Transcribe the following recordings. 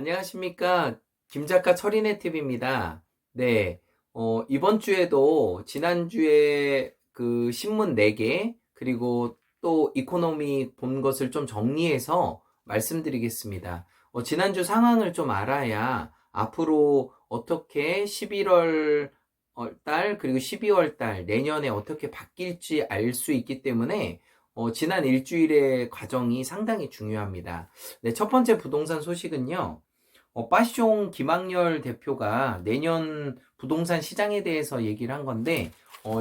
안녕하십니까. 김작가 철인의 팁입니다. 네. 이번 주에도 지난주에 그 신문 4개, 그리고 또 이코노미 본 것을 좀 정리해서 말씀드리겠습니다. 지난주 상황을 좀 알아야 앞으로 어떻게 11월 달, 그리고 12월 달, 내년에 어떻게 바뀔지 알 수 있기 때문에 지난 일주일의 과정이 상당히 중요합니다. 네, 첫 번째 부동산 소식은요. 빠숑 김학렬 대표가 내년 부동산 시장에 대해서 얘기를 한 건데,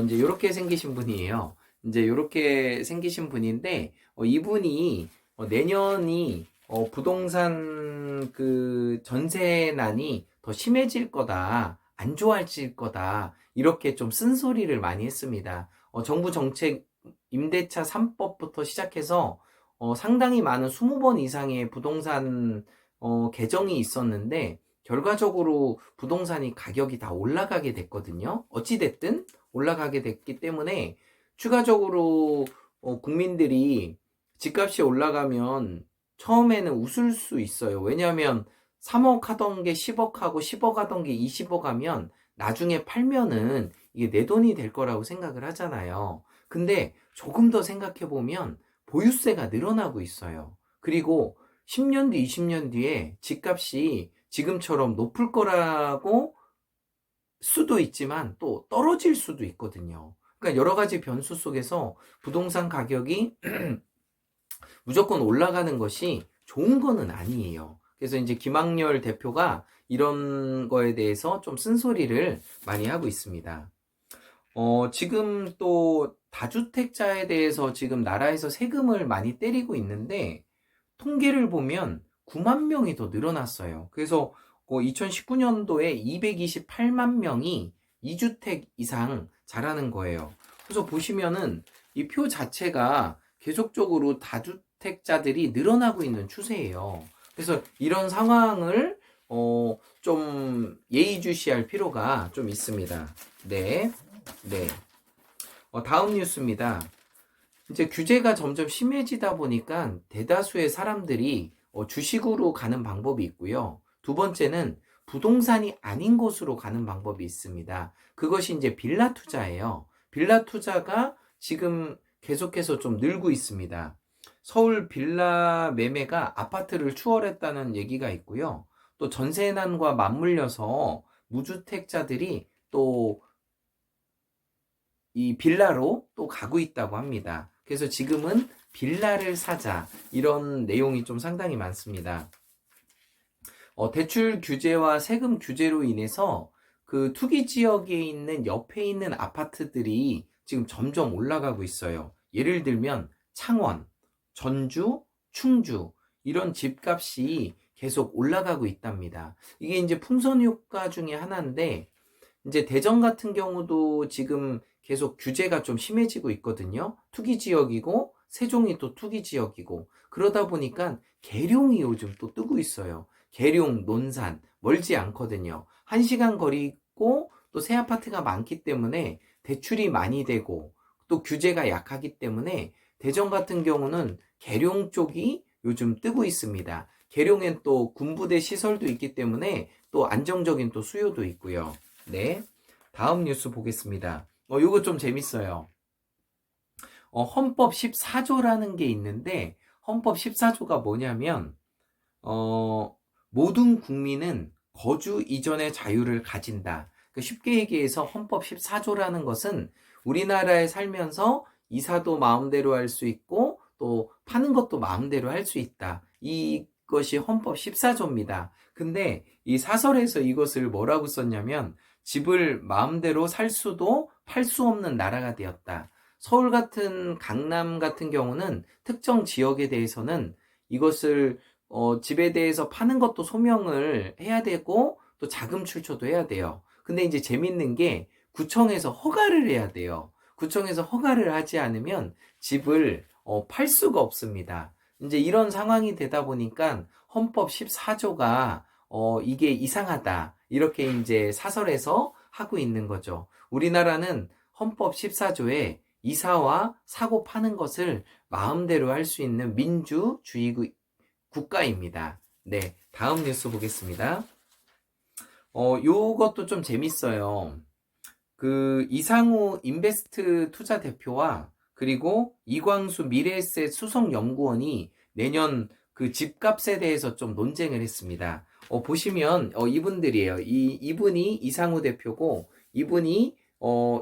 이제 이렇게 생기신 분이에요. 이제 이렇게 생기신 분인데, 이분이 내년이 부동산 그 전세난이 더 심해질 거다, 안 좋아질 거다, 이렇게 좀 쓴소리를 많이 했습니다. 정부 정책 임대차 3법부터 시작해서 상당히 많은 20번 이상의 부동산 개정이 있었는데 결과적으로 부동산이 가격이 다 올라가게 됐거든요. 어찌됐든 올라가게 됐기 때문에 추가적으로 국민들이 집값이 올라가면 처음에는 웃을 수 있어요. 왜냐하면 3억 하던 게 10억 하고 10억 하던 게 20억 하면 나중에 팔면은 이게 내 돈이 될 거라고 생각을 하잖아요. 근데 조금 더 생각해 보면 보유세가 늘어나고 있어요. 그리고 10년 뒤, 20년 뒤에 집값이 지금처럼 높을 거라고 수도 있지만 또 떨어질 수도 있거든요. 그러니까 여러 가지 변수 속에서 부동산 가격이 무조건 올라가는 것이 좋은 거는 아니에요. 그래서 이제 김학렬 대표가 이런 거에 대해서 좀 쓴소리를 많이 하고 있습니다. 지금 또 다주택자에 대해서 지금 나라에서 세금을 많이 때리고 있는데 통계를 보면 9만 명이 더 늘어났어요. 그래서 2019년도에 228만 명이 2주택 이상 자라는 거예요. 그래서 보시면은 이 표 자체가 계속적으로 다주택자들이 늘어나고 있는 추세예요. 그래서 이런 상황을 좀 예의주시할 필요가 좀 있습니다. 네, 네. 다음 뉴스입니다. 이제 규제가 점점 심해지다 보니까 대다수의 사람들이 주식으로 가는 방법이 있고요. 두 번째는 부동산이 아닌 곳으로 가는 방법이 있습니다. 그것이 이제 빌라 투자예요. 빌라 투자가 지금 계속해서 좀 늘고 있습니다. 서울 빌라 매매가 아파트를 추월했다는 얘기가 있고요. 또 전세난과 맞물려서 무주택자들이 또 이 빌라로 또 가고 있다고 합니다. 그래서 지금은 빌라를 사자, 이런 내용이 좀 상당히 많습니다. 대출 규제와 세금 규제로 인해서 그 투기 지역에 있는 옆에 있는 아파트들이 지금 점점 올라가고 있어요. 예를 들면 창원, 전주, 충주, 이런 집값이 계속 올라가고 있답니다. 이게 이제 풍선 효과 중에 하나인데, 이제 대전 같은 경우도 지금 계속 규제가 좀 심해지고 있거든요. 투기 지역이고 세종이 또 투기 지역이고, 그러다 보니까 계룡이 요즘 또 뜨고 있어요. 계룡, 논산 멀지 않거든요. 1시간 거리고 또 새 아파트가 많기 때문에 대출이 많이 되고 또 규제가 약하기 때문에 대전 같은 경우는 계룡 쪽이 요즘 뜨고 있습니다. 계룡엔 또 군부대 시설도 있기 때문에 또 안정적인 또 수요도 있고요. 네. 다음 뉴스 보겠습니다. 요거 좀 재밌어요. 헌법 14조라는 게 있는데, 헌법 14조가 뭐냐면, 모든 국민은 거주 이전의 자유를 가진다. 쉽게 얘기해서 헌법 14조라는 것은 우리나라에 살면서 이사도 마음대로 할 수 있고, 또 파는 것도 마음대로 할 수 있다. 이것이 헌법 14조입니다. 근데 이 사설에서 이것을 뭐라고 썼냐면, 집을 마음대로 살 수도 팔 수 없는 나라가 되었다. 서울 같은 강남 같은 경우는 특정 지역에 대해서는 이것을 집에 대해서 파는 것도 소명을 해야 되고 또 자금 출처도 해야 돼요. 근데 이제 재밌는 게 구청에서 허가를 해야 돼요. 구청에서 허가를 하지 않으면 집을 팔 수가 없습니다. 이제 이런 상황이 되다 보니까 헌법 14조가 이게 이상하다, 이렇게 이제 사설에서 하고 있는 거죠. 우리나라는 헌법 14조에 이사와 사고 파는 것을 마음대로 할 수 있는 민주주의 국가입니다. 네. 다음 뉴스 보겠습니다. 요것도 좀 재밌어요. 그 이상우 인베스트 투자 대표와 그리고 이광수 미래에셋 수석연구원이 내년 그 집값에 대해서 좀 논쟁을 했습니다. 보시면 이분들이에요. 이분이 이상우 대표고 이분이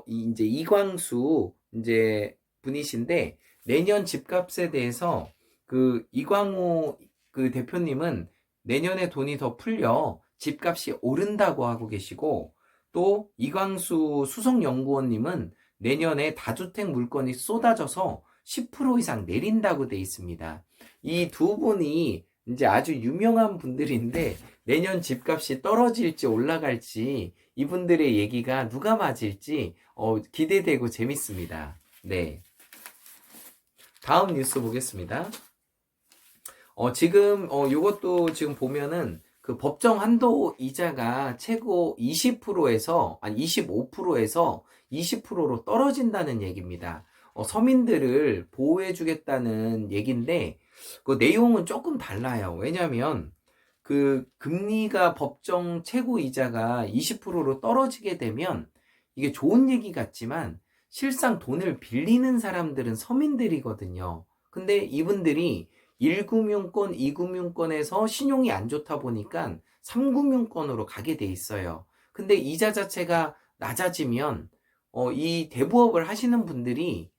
이제 이광수 이제 분이신데 내년 집값에 대해서 그 이광우 그 대표님은 내년에 돈이 더 풀려 집값이 오른다고 하고 계시고 또 이광수 수석연구원님은 내년에 다주택 물건이 쏟아져서 10% 이상 내린다고 돼 있습니다. 이 두 분이 이제 아주 유명한 분들인데 내년 집값이 떨어질지 올라갈지 이분들의 얘기가 누가 맞을지 기대되고 재밌습니다. 네. 다음 뉴스 보겠습니다. 지금 요것도 지금 보면은 그 법정 한도 이자가 최고 20%에서 아니 25%에서 20%로 떨어진다는 얘기입니다. 서민들을 보호해 주겠다는 얘기인데 그 내용은 조금 달라요. 왜냐하면 그 금리가 법정 최고 이자가 20%로 떨어지게 되면 이게 좋은 얘기 같지만 실상 돈을 빌리는 사람들은 서민들이거든요. 근데 이분들이 1금융권, 2금융권에서 신용이 안 좋다 보니까 3금융권으로 가게 돼 있어요. 근데 이자 자체가 낮아지면 이 대부업을 하시는 분들이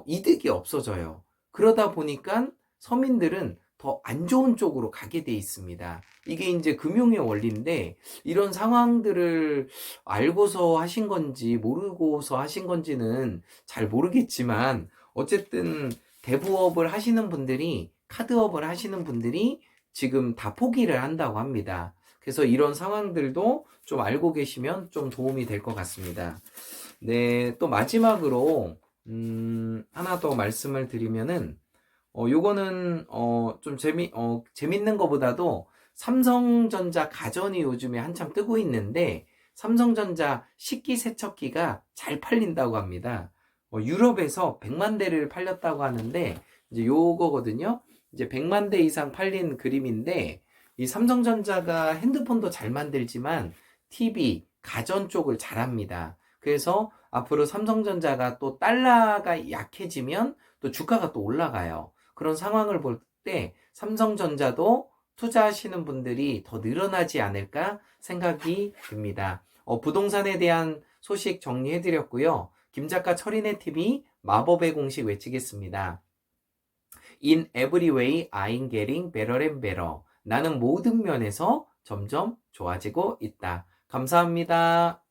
이득이 없어져요. 그러다 보니까 서민들은 더 안 좋은 쪽으로 가게 돼 있습니다. 이게 이제 금융의 원리인데 이런 상황들을 알고서 하신 건지 모르고서 하신 건지는 잘 모르겠지만 어쨌든 대부업을 하시는 분들이 카드업을 하시는 분들이 지금 다 포기를 한다고 합니다. 그래서 이런 상황들도 좀 알고 계시면 좀 도움이 될 것 같습니다. 네, 또 마지막으로 하나 더 말씀을 드리면은 요거는 좀 재밌는 것보다도 삼성전자 가전이 요즘에 한참 뜨고 있는데 삼성전자 식기세척기가 잘 팔린다고 합니다. 유럽에서 100만 대를 팔렸다고 하는데 이제 요거거든요. 이제 100만 대 이상 팔린 그림인데 이 삼성전자가 핸드폰도 잘 만들지만 TV, 가전 쪽을 잘합니다. 그래서 앞으로 삼성전자가 또 달러가 약해지면 또 주가가 또 올라가요. 그런 상황을 볼 때 삼성전자도 투자하시는 분들이 더 늘어나지 않을까 생각이 듭니다. 부동산에 대한 소식 정리해드렸고요. 김작가 철인의 TV 마법의 공식 외치겠습니다. In every way, I'm getting better and better. 나는 모든 면에서 점점 좋아지고 있다. 감사합니다.